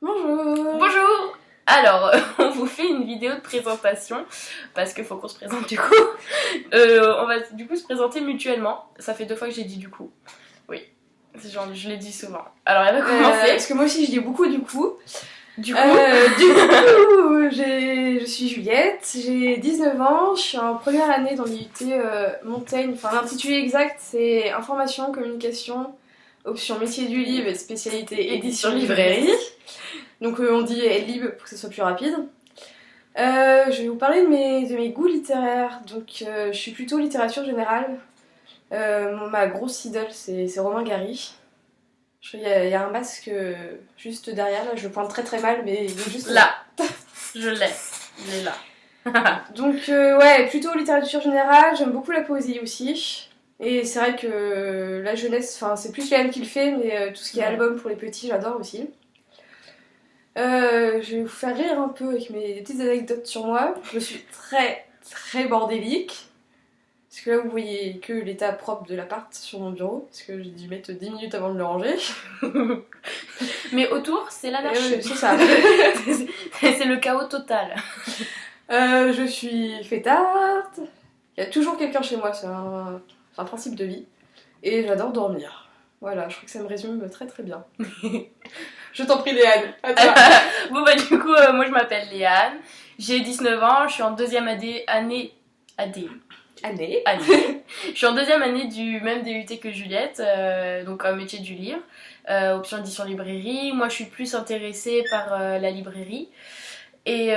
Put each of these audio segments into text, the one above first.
Bonjour. Bonjour. Alors, on vous fait une vidéo de présentation parce qu'il faut qu'on se présente du coup. On va du coup se présenter mutuellement. Ça fait 2 fois que j'ai dit du coup. Oui, c'est genre, je l'ai dit souvent. Alors, elle va commencer. Parce que moi aussi je dis beaucoup du coup. Du coup, Je suis Juliette, j'ai 19 ans, je suis en première année dans l'IUT Montaigne. Enfin, l'intitulé exact c'est Information, Communication, option métier du livre et spécialité édition librairie. Donc on dit libre pour que ce soit plus rapide. Je vais vous parler de mes goûts littéraires. Donc je suis plutôt littérature générale. Ma grosse idole c'est Romain Gary. Il y a un masque juste derrière, là, je le pointe très très mal, mais il est juste là, je l'ai. Il est là. Donc ouais, plutôt littérature générale, j'aime beaucoup la poésie aussi. Et c'est vrai que la jeunesse, enfin c'est plus Yann qui le fait, mais tout ce qui est album pour les petits, j'adore aussi. Je vais vous faire rire un peu avec des petites anecdotes sur moi. Je suis très très bordélique. Parce que là vous voyez que l'état propre de l'appart sur mon bureau, parce que j'ai dû mettre 10 minutes avant de le ranger. Mais autour, c'est l'anarchie. C'est ça. C'est le chaos total. Je suis fêtarde. Il y a toujours quelqu'un chez moi, c'est un principe de vie. Et j'adore dormir. Voilà, je crois que ça me résume très très bien. Je t'en prie Léane, à toi. Bon bah du coup, moi je m'appelle Léane, j'ai 19 ans, je suis en deuxième année. Je suis en deuxième année du même DUT que Juliette, donc un métier du livre, option édition librairie. Moi je suis plus intéressée par la librairie. Et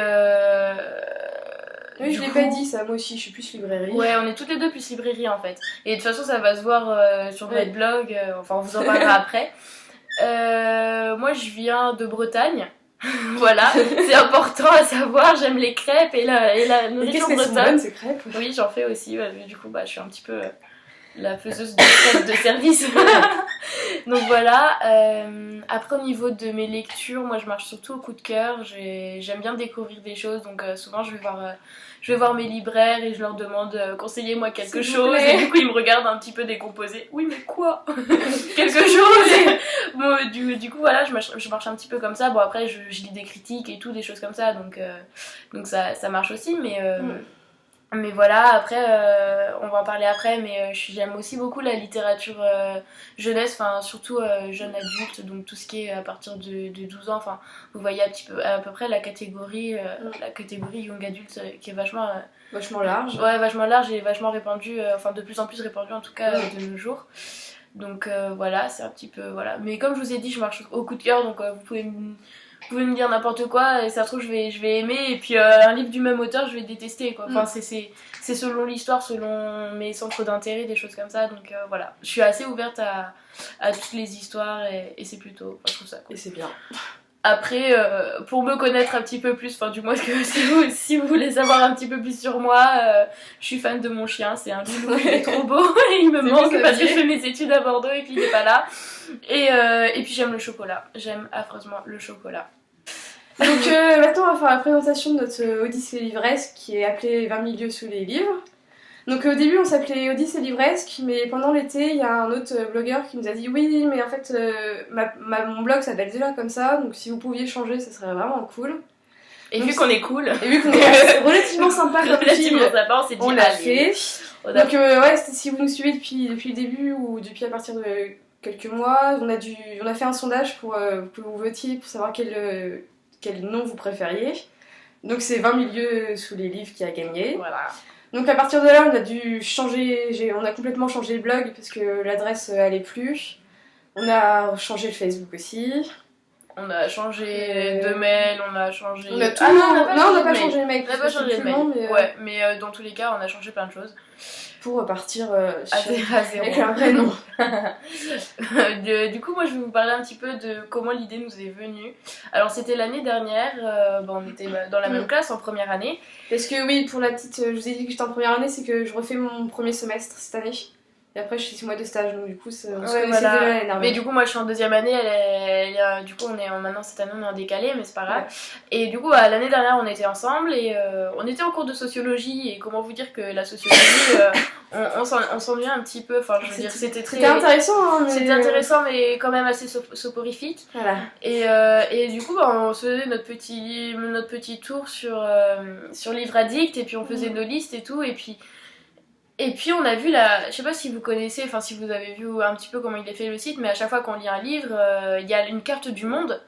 oui, je l'ai pas dit ça, moi aussi je suis plus librairie. Ouais, on est toutes les deux plus librairie en fait. Et de toute façon ça va se voir sur notre blog, enfin on vous en parlera après. Moi je viens de Bretagne. Voilà, c'est important à savoir, j'aime les crêpes et la nourriture bretonne. Qu'est-ce qu'elles sont bonnes ces crêpes? Oui, j'en fais aussi, du coup je suis un petit peu la faiseuse de crêpes de service. Donc voilà, après au niveau de mes lectures, moi je marche surtout au coup de cœur, j'aime bien découvrir des choses, donc souvent je vais voir mes libraires et je leur demande conseillez-moi quelque chose, et du coup ils me regardent un petit peu décomposé. Oui mais quoi? Quelque chose. Bon, du coup voilà, je marche un petit peu comme ça. Bon après je lis des critiques et tout, des choses comme ça, donc ça marche aussi, mais voilà, après, on va en parler après, mais j'aime aussi beaucoup la littérature jeunesse, enfin surtout jeune adulte, donc tout ce qui est à partir de 12 ans, enfin vous voyez à peu près la catégorie young adulte qui est vachement large. Ouais, vachement large et vachement répandue, enfin de plus en plus répandue en tout cas de nos jours. Donc voilà, c'est un petit peu, voilà. Mais comme je vous ai dit, je marche au coup de cœur, donc vous pouvez me dire n'importe quoi et ça se trouve je vais aimer, et puis un livre du même auteur je vais détester quoi. Enfin c'est selon l'histoire, selon mes centres d'intérêt, des choses comme ça, donc voilà, je suis assez ouverte à toutes les histoires et c'est plutôt, enfin, je trouve ça cool. Et c'est bien. Après, pour me connaître un petit peu plus, enfin du moins si vous voulez savoir un petit peu plus sur moi, je suis fan de mon chien, c'est un loulou, il est trop beau, il me manque parce que je fais mes études à Bordeaux et puis il est pas là. Et puis j'aime le chocolat, j'aime affreusement le chocolat. Donc maintenant on va faire la présentation de notre Odyssée livresque qui est appelée 20 000 lieues sous les livres. Donc au début on s'appelait Odyssée livresque, mais pendant l'été il y a un autre blogueur qui nous a dit oui mais en fait mon blog s'appelle déjà comme ça, donc si vous pouviez changer ça serait vraiment cool. Et donc, vu qu'on est cool, et vu qu'on est relativement sympa comme team, on s'est dit on l'a fait. Donc ouais, si vous nous suivez depuis le début ou depuis à partir de quelques mois, on a fait un sondage pour que vous votiez pour savoir quel nom vous préfériez. Donc c'est 20 000 lieues sous les livres qui a gagné. Voilà. Donc à partir de là, on a dû changer, on a complètement changé le blog parce que l'adresse allait plus. On a changé le Facebook aussi. On a changé de mail, on a changé... On a tout... non, on n'a pas changé le mail. On n'a pas changé le mail, ouais, mais dans tous les cas, on a changé plein de choses. Pour partir à zéro. Avec un vrai nom. Du coup, moi je vais vous parler un petit peu de comment l'idée nous est venue. Alors, c'était l'année dernière, on était dans la même classe en première année. Parce que, oui, pour la petite, je vous ai dit que j'étais en première année, c'est que je refais mon premier semestre cette année. Et après, je fais 6 mois de stage, donc du coup, on se Ouais, connaissait voilà. déjà l'année dernière. Mais du coup, moi je suis en deuxième année, du coup, maintenant cette année on est en décalé, mais c'est pas grave. Ouais. Et du coup, l'année dernière on était ensemble et on était en cours de sociologie. Et comment vous dire que la sociologie, on s'ennuyait un petit peu. Enfin, je veux dire, c'était intéressant, hein, mais... C'était intéressant, mais quand même assez soporifique. Voilà. Et du coup, on se faisait notre petit tour sur Livre Addict, et puis on faisait nos listes et tout, et puis on a vu je sais pas si vous connaissez, enfin si vous avez vu un petit peu comment il est fait le site, mais à chaque fois qu'on lit un livre, il y a une carte du monde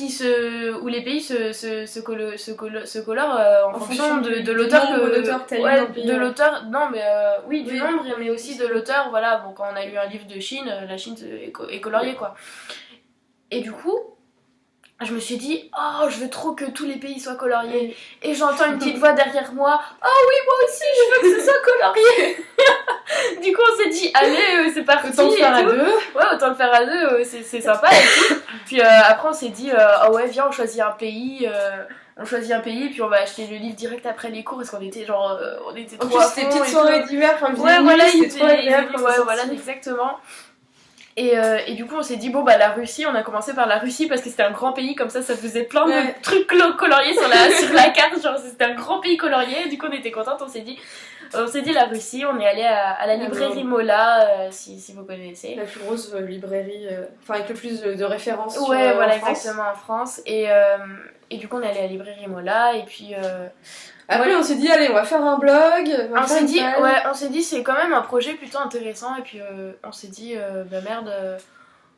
où les pays se colorent en fonction de l'auteur de l'auteur, non mais oui, du nombre, mais aussi de l'auteur. Voilà, bon, quand on a lu un livre de Chine, la Chine est coloriée, quoi. Et du coup, je me suis dit, oh, je veux trop que tous les pays soient coloriés. Et j'entends une petite voix derrière moi, oh oui, moi aussi, je veux que ce soit colorié. Du coup, on s'est dit, allez, c'est parti. Autant le faire à deux. Ouais, autant le faire à deux, c'est sympa et tout. Puis après, on s'est dit, oh ouais, viens, on choisit un pays. Puis on va acheter le livre direct après les cours, parce qu'on était genre, on était trop à fond. C'était petite soirée d'hiver, enfin, ouais, voilà, c'était trop agréable. Ouais, voilà, exactement. Et du coup, on s'est dit, bon, bah, la Russie, on a commencé par la Russie parce que c'était un grand pays, comme ça faisait plein de trucs coloriés sur la carte, genre c'était un grand pays colorié. Du coup, on était contente, on s'est dit la Russie. On est allé à la librairie Mola, si vous connaissez. La plus grosse librairie, avec le plus de références. Ouais, voilà, exactement, en France. Et du coup, on est allé à la librairie Mola, et puis. Après, on s'est dit, allez, on va faire un blog. On s'est dit, c'est quand même un projet plutôt intéressant. Et puis, on s'est dit, bah merde,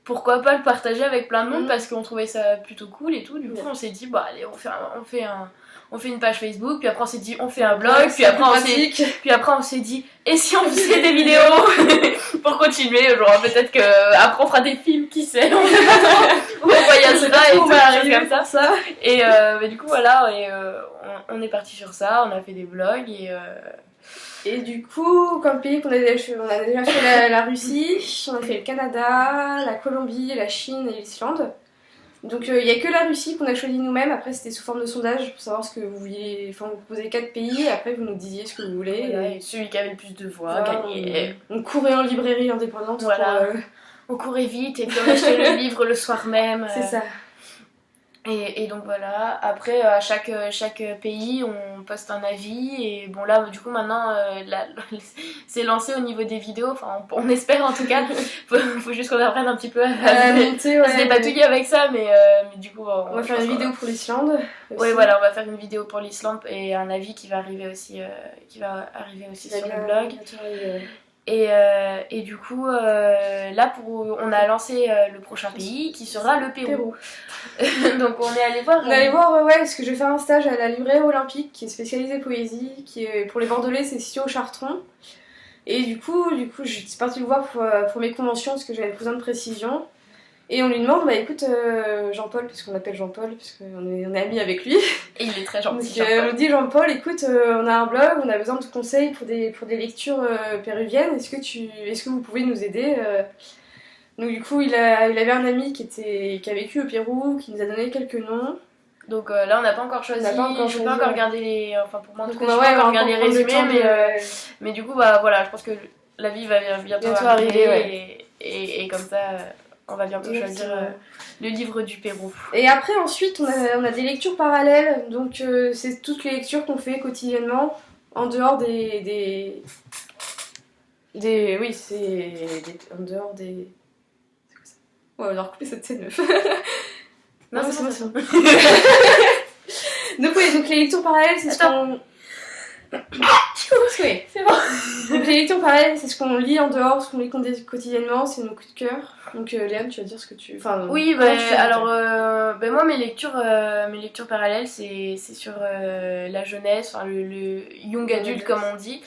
pourquoi pas le partager avec plein de monde, parce qu'on trouvait ça plutôt cool et tout. Du coup, on s'est dit, bah allez, on fait une page Facebook. Puis après, on s'est dit, on fait un blog. Puis après, on s'est dit, et si on faisait des vidéos pour continuer, genre peut-être qu'après on fera des films, qui sait, on voyagera et tout, des choses comme ça. Et du coup, voilà, on est parti sur ça, on a fait des vlogs et du coup, comme pays on a déjà fait la Russie, on a fait le Canada, la Colombie, la Chine et l'Islande. Donc il n'y a que la Russie qu'on a choisi nous-mêmes. Après, c'était sous forme de sondage pour savoir ce que vous vouliez. Enfin, vous proposez 4 pays, et après vous nous disiez ce que vous voulez. Voilà, et celui qui avait le plus de voix gagnait. On courait en librairie indépendante. Voilà. On courait vite et puis on achetait le livre le soir même. C'est ça. Et donc voilà, après à chaque pays on poste un avis, et bon là du coup maintenant c'est lancé au niveau des vidéos, enfin on espère en tout cas. faut juste qu'on apprenne un petit peu à se dépatouiller avec ça, mais du coup on va faire une vidéo pour l'Islande. Oui, voilà, on va faire une vidéo pour l'Islande et un avis qui va arriver aussi sur le blog. Et du coup, là, on a lancé le prochain pays qui sera le Pérou. Donc on est allé voir. On est allé voir, parce que je vais faire un stage à la librairie olympique qui est spécialisée poésie, qui est pour les Bordelais, c'est situé au Chartron. Et du coup, je suis partie le voir pour mes conventions parce que j'avais besoin de précision. Et on lui demande, bah écoute, Jean-Paul, parce qu'on l'appelle Jean-Paul, parce qu'on est amis avec lui. Et il est très gentil. Donc, on lui dit, Jean-Paul, écoute, on a un blog, on a besoin de conseils pour des lectures péruviennes, est-ce que vous pouvez nous aider Donc du coup, il avait un ami qui a vécu au Pérou, qui nous a donné quelques noms. Donc là, on n'a pas encore choisi, je n'ai pas encore regardé les... Enfin, pour moi, en tout cas, je n'ai pas encore regardé les résumés, mais du coup, bah voilà, je pense que la vie va bientôt arriver, et comme ça... On va bientôt choisir le livre du Pérou. Et après, ensuite, on a des lectures parallèles. Donc, c'est toutes les lectures qu'on fait quotidiennement, en dehors des... Oui, en dehors des... C'est quoi ça? Ouais, on va recouper cette scène. Non, c'est bon. Donc, les lectures parallèles, c'est ce qu'on... Oui, c'est bon. Donc les lectures parallèles, c'est ce qu'on lit en dehors, ce qu'on lit quotidiennement, c'est nos coups de cœur. Donc Léane, tu vas dire ce que tu... Oui, alors moi mes lectures parallèles, c'est sur la jeunesse, le young adulte comme on dit.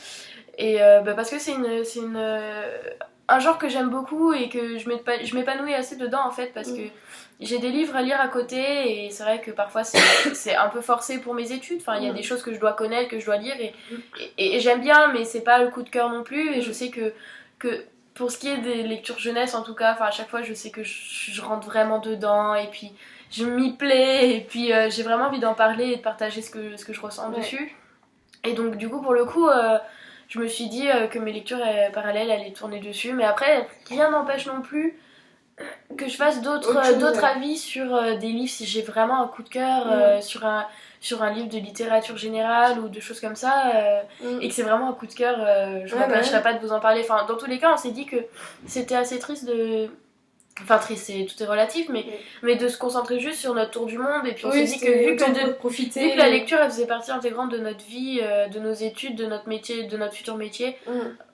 Et parce que c'est un genre que j'aime beaucoup et que je m'épanouis assez dedans en fait, parce que j'ai des livres à lire à côté, et c'est vrai que parfois c'est un peu forcé pour mes études. Enfin, il y a des choses que je dois connaître, que je dois lire, et j'aime bien, mais c'est pas le coup de cœur non plus. Et je sais que pour ce qui est des lectures jeunesse en tout cas, à chaque fois je sais que je rentre vraiment dedans, et puis je m'y plais, et puis j'ai vraiment envie d'en parler et de partager ce que je ressens dessus. Et donc du coup pour le coup je me suis dit que mes lectures parallèles allaient tourner dessus. Mais après, rien n'empêche non plus que je fasse d'autres avis sur des livres si j'ai vraiment un coup de cœur sur un livre de littérature générale ou de choses comme ça et que c'est vraiment un coup de cœur, je m'empêcherai pas de vous en parler. Enfin, dans tous les cas, on s'est dit que c'était assez triste de... Enfin, triste, tout est relatif, mais de se concentrer juste sur notre tour du monde. Et puis on s'est dit que vu que la lecture elle faisait partie intégrante de notre vie, de nos études, de notre métier, de notre futur métier,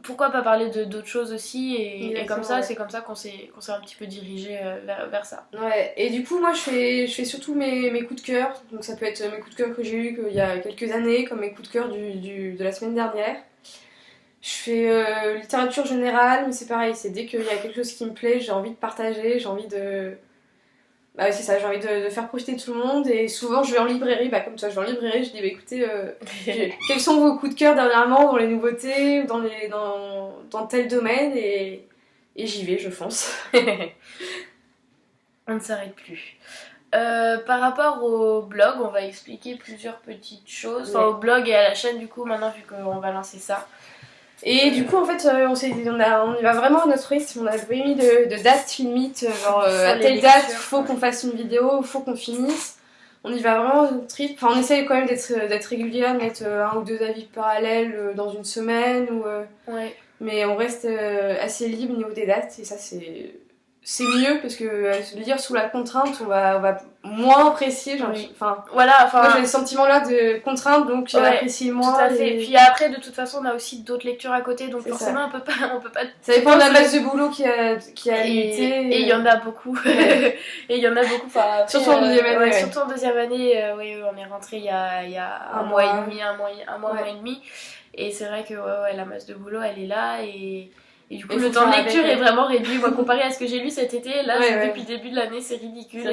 pourquoi pas parler d'autres choses aussi et comme ça, c'est comme ça qu'on s'est un petit peu dirigé vers ça. Ouais, et du coup, moi je fais surtout mes coups de cœur. Donc ça peut être mes coups de cœur que j'ai eus il y a quelques années, comme mes coups de cœur de la semaine dernière. Je fais littérature générale, mais c'est pareil, c'est dès qu'il y a quelque chose qui me plaît, j'ai envie de partager, j'ai envie de... Bah c'est ça, j'ai envie de faire profiter tout le monde, et souvent je vais en librairie, comme toi, je vais en librairie, je dis écoutez, quels sont vos coups de cœur dernièrement dans les nouveautés, ou dans tel domaine, et j'y vais, je fonce. On ne s'arrête plus. Par rapport au blog, on va expliquer plusieurs petites choses, au blog et à la chaîne du coup, maintenant vu qu'on va lancer ça. Et du coup, en fait, on y va vraiment à notre rythme. On a pas mis de date limite, genre à telle date, faut qu'on fasse une vidéo, faut qu'on finisse. On y va vraiment à notre rythme. Enfin, on essaye quand même d'être régulière, de mettre 1 ou 2 avis parallèles dans une semaine. Mais on reste assez libre au niveau des dates, et ça, c'est mieux parce que lire sous la contrainte, on va moins apprécier. Moi j'ai le sentiment là de contrainte, donc j'apprécie moins. Tout à fait. Et puis après, de toute façon, on a aussi d'autres lectures à côté, donc forcément on peut pas. Ça dépend de la base de boulot qui a limité. Et il y en a beaucoup. Surtout en deuxième année. Surtout en deuxième année, on est rentré il y a un mois et demi, un mois et demi. Et c'est vrai que la masse de boulot, elle est là et du coup, le temps de lecture est vraiment réduit. Moi, comparé à ce que j'ai lu cet été, là, depuis le début de l'année, c'est ridicule.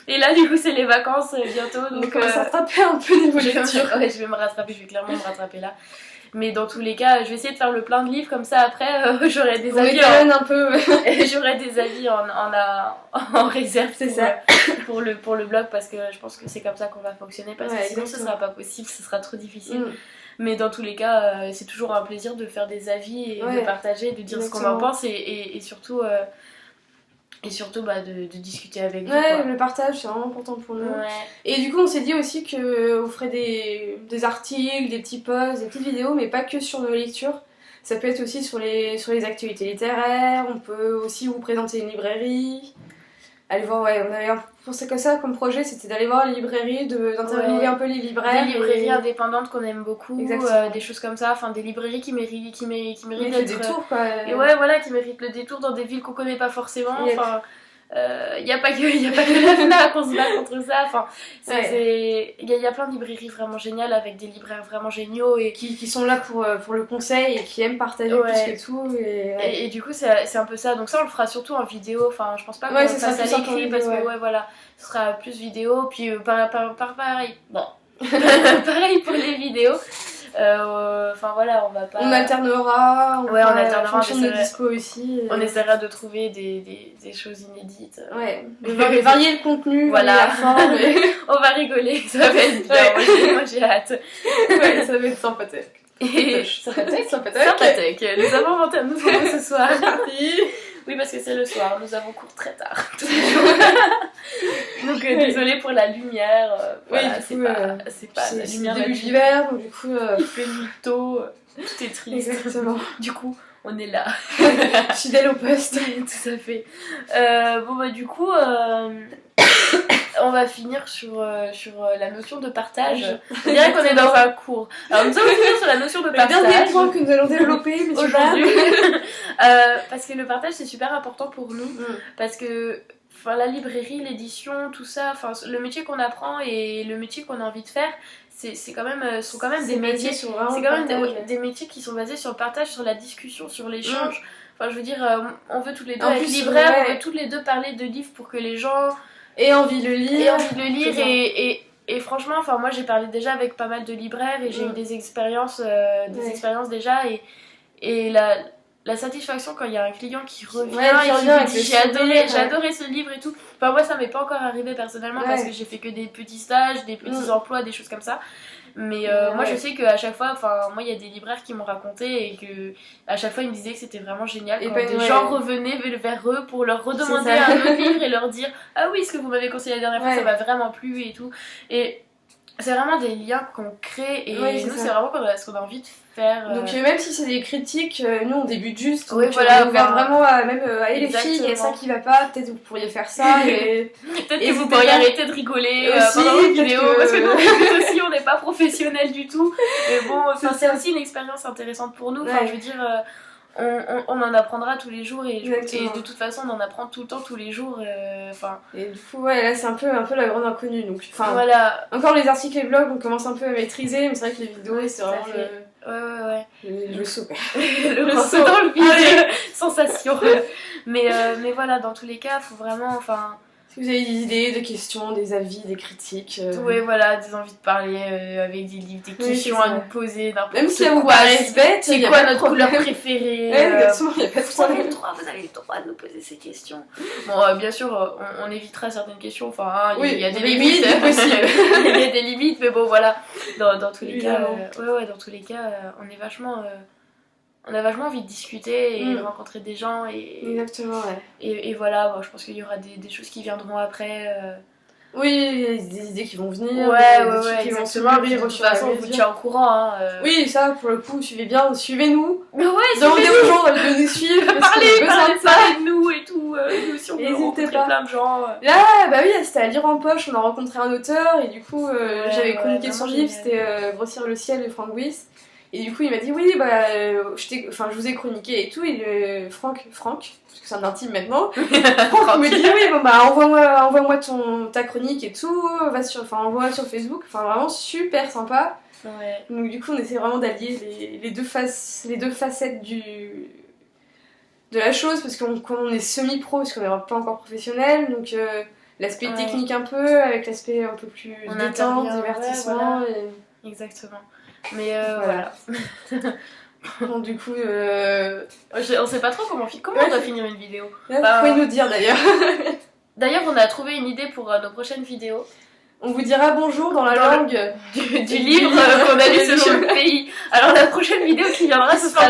Et là, du coup, c'est les vacances bientôt. Donc, on va s'attraper un peu niveau lecture. Je vais me rattraper, je vais clairement me rattraper là. Mais dans tous les cas, je vais essayer de faire le plein de livres, comme ça, après, j'aurai des avis. Un peu. J'aurai des avis en réserve pour le blog, parce que je pense que c'est comme ça qu'on va fonctionner, parce que sinon, ce sera pas possible, ce sera trop difficile. Mais dans tous les cas, c'est toujours un plaisir de faire des avis et de partager, de dire ce qu'on en pense et surtout de discuter avec vous. Le partage, c'est vraiment important pour nous. Et du coup, on s'est dit aussi qu'on ferait des articles, des petits posts, des petites vidéos, mais pas que sur nos lectures. Ça peut être aussi sur les actualités littéraires, on peut aussi vous présenter une librairie. Allez voir, on avait pensé comme ça comme projet, c'était d'aller voir les librairies, d'interviewer un peu les libraires. Des librairies indépendantes qu'on aime beaucoup, des choses comme ça, enfin des librairies qui méritent le détour, quoi. Et qui méritent le détour dans des villes qu'on connaît pas forcément. Enfin, y a pas que la FNAC qu'on se bat contre ça. Enfin, il y a plein de librairies vraiment géniales avec des libraires vraiment géniaux et qui sont là pour le conseil et qui aiment partager plus que tout. Et du coup, c'est un peu ça. Donc ça, on le fera surtout en vidéo. Enfin, je pense pas qu'on le fasse à l'écrit parce que ce sera plus vidéo. Puis pareil. Bon. Pareil pour les vidéos. On va pas. On alternera. On alternera. En fonction de dispo aussi. On essaiera de trouver des choses inédites. De varier le contenu, la forme. On va rigoler, ça va être bien. Moi j'ai hâte. Ça va être sympathique. Sympathique. Nous avons inventé un nouveau mot ce soir. Oui, parce que c'est le soir, nous avons cours très tard, tous les jours. Donc désolée pour la lumière. C'est pas la lumière début d'hiver, donc du coup il fait nuit tôt, tout est triste. Exactement. Du coup, on est là. Fidèle au poste. Tout à fait. Du coup, on va finir sur la notion de partage. On dirait qu'on est dans un cours. Alors nous allons finir sur la notion de partage. Le dernier point que nous allons développer aujourd'hui. Parce que le partage c'est super important pour nous. Parce que la librairie, l'édition, tout ça, le métier qu'on apprend et le métier qu'on a envie de faire, sont quand même des métiers. C'est quand même des métiers qui sont basés sur le partage, sur la discussion, sur l'échange. Enfin, je veux dire, on veut tous les deux être libraires, on veut tous les deux parler de livres pour que les gens aient envie de le lire. Et franchement, moi j'ai parlé déjà avec pas mal de libraires et j'ai eu des expériences déjà et la satisfaction quand il y a un client qui revient Ouais, qui et qui revient vous avec dit le j'ai adoré, sourire, j'ai adoré ce livre et tout. Enfin moi ça m'est pas encore arrivé personnellement parce que j'ai fait que des petits stages, des petits emplois, des choses comme ça. Mais moi je sais qu'à chaque fois, enfin moi il y a des libraires qui m'ont raconté et que à chaque fois ils me disaient que c'était vraiment génial quand des gens revenaient vers eux pour leur redemander un autre livre et leur dire ah oui ce que vous m'avez conseillé la dernière fois ça m'a vraiment plu et tout. Et c'est vraiment des liens qu'on crée et nous c'est vraiment ce qu'on a envie de faire. Donc même si c'est des critiques, nous on débute juste, oui, donc voilà, on est ouvert vraiment à même allez les filles, il y a ça qui va pas, peut-être vous pourriez faire ça et peut-être que vous pourriez arrêter de rigoler aussi, pendant la vidéo parce que nous aussi on n'est pas professionnels du tout. Mais bon, c'est aussi une expérience intéressante pour nous. Enfin, je veux dire, on en apprendra tous les jours et de toute façon on en apprend tout le temps tous les jours. Et du coup là c'est un peu la grande inconnue donc voilà. Encore les articles et les blogs on commence un peu à maîtriser mais c'est vrai que les vidéos c'est vraiment le saut le saut dans le vide. Sensation. Mais voilà dans tous les cas faut vraiment si vous avez des idées, des questions, des avis, des critiques. Ouais, voilà, des envies de parler avec des livres, des questions à nous poser, n'importe quoi. Même si vous paraissez bête, c'est quoi notre couleur préférée exactement, il n'y a pas de problème. Vous avez le droit de nous poser ces questions. Bon, bien sûr, on évitera certaines questions, enfin, il y a des limites. Il y a des limites, mais bon, voilà. Dans tous les cas, dans tous les cas, on est vachement. On a vachement envie de discuter et de rencontrer des gens exactement et voilà bon, je pense qu'il y aura des choses qui viendront après oui il y a des idées qui vont venir des qui vont se mûrir de toute façon on vous tient au courant oui ça pour le coup suivez-nous ouais demandez aux gens de nous suivre parlez de nous et tout nous aussi on peut rencontrer plein de gens là bah oui c'était à lire en poche on a rencontré un auteur et du coup j'avais communiqué son livre c'était Grossir le ciel de Frank Wyss. Et du coup, il m'a dit oui, je vous ai chroniqué et tout. Et Franck, parce que c'est un intime maintenant, Franck me dit oui, bon bah envoie-moi ta chronique et tout. Envoie-moi sur Facebook. Enfin, vraiment super sympa. Ouais. Donc du coup, on essaie vraiment d'allier les deux facettes de la chose parce qu'on est semi-pro, parce qu'on n'est pas encore professionnel. Donc l'aspect technique un peu, avec l'aspect un peu plus détente, divertissement. Exactement. Mais voilà. Bon, du coup, on sait pas trop comment on doit finir une vidéo. Vous pouvez nous dire d'ailleurs. D'ailleurs, on a trouvé une idée pour nos prochaines vidéos. On vous dira bonjour dans la langue du livre qu'on a lu selon le pays. Alors la prochaine vidéo qui viendra, ce sera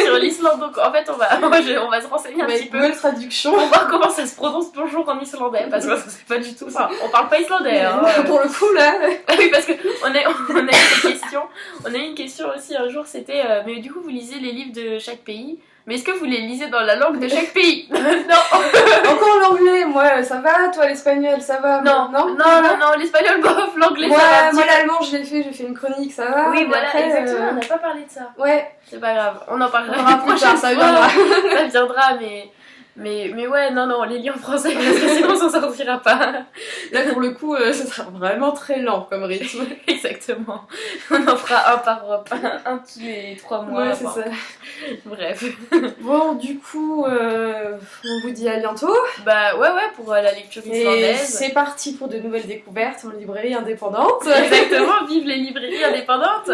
sur l'Islande. Donc en fait, on va se renseigner un petit peu. Une traduction. Pour voir comment ça se prononce bonjour en islandais. Parce que c'est pas du tout. Enfin, on parle pas islandais. Pour le coup là. Oui, parce que on a eu une question. On a eu une question aussi un jour. C'était mais du coup, vous lisez les livres de chaque pays. Mais est-ce que vous les lisez dans la langue de chaque pays? Non. Encore l'anglais, moi ça va, toi l'espagnol ça va? Non, l'espagnol bof, l'anglais ça va. Moi l'allemand j'ai fait une chronique, ça va. Oui, voilà, après, exactement, on n'a pas parlé de ça. Ouais. C'est pas grave, on en parlera prochaine ça viendra. Ça viendra, mais ouais, non, les livres français, parce que sinon on s'en sortira pas. Là pour le coup, ce sera vraiment très lent comme rythme. Exactement. On en fera un tous les 3 mois. Ouais, c'est ça. Bref. Bon, du coup, on vous dit à bientôt. Bah ouais, pour la lecture islandaise. Et c'est parti pour de nouvelles découvertes en librairie indépendante. Exactement, vive les librairies indépendantes.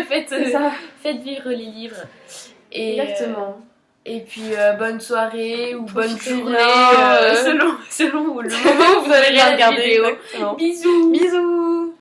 Faites vivre les livres. Exactement. Et puis bonne soirée ou bonne journée selon le moment où vous allez regarder la vidéo. Bisous.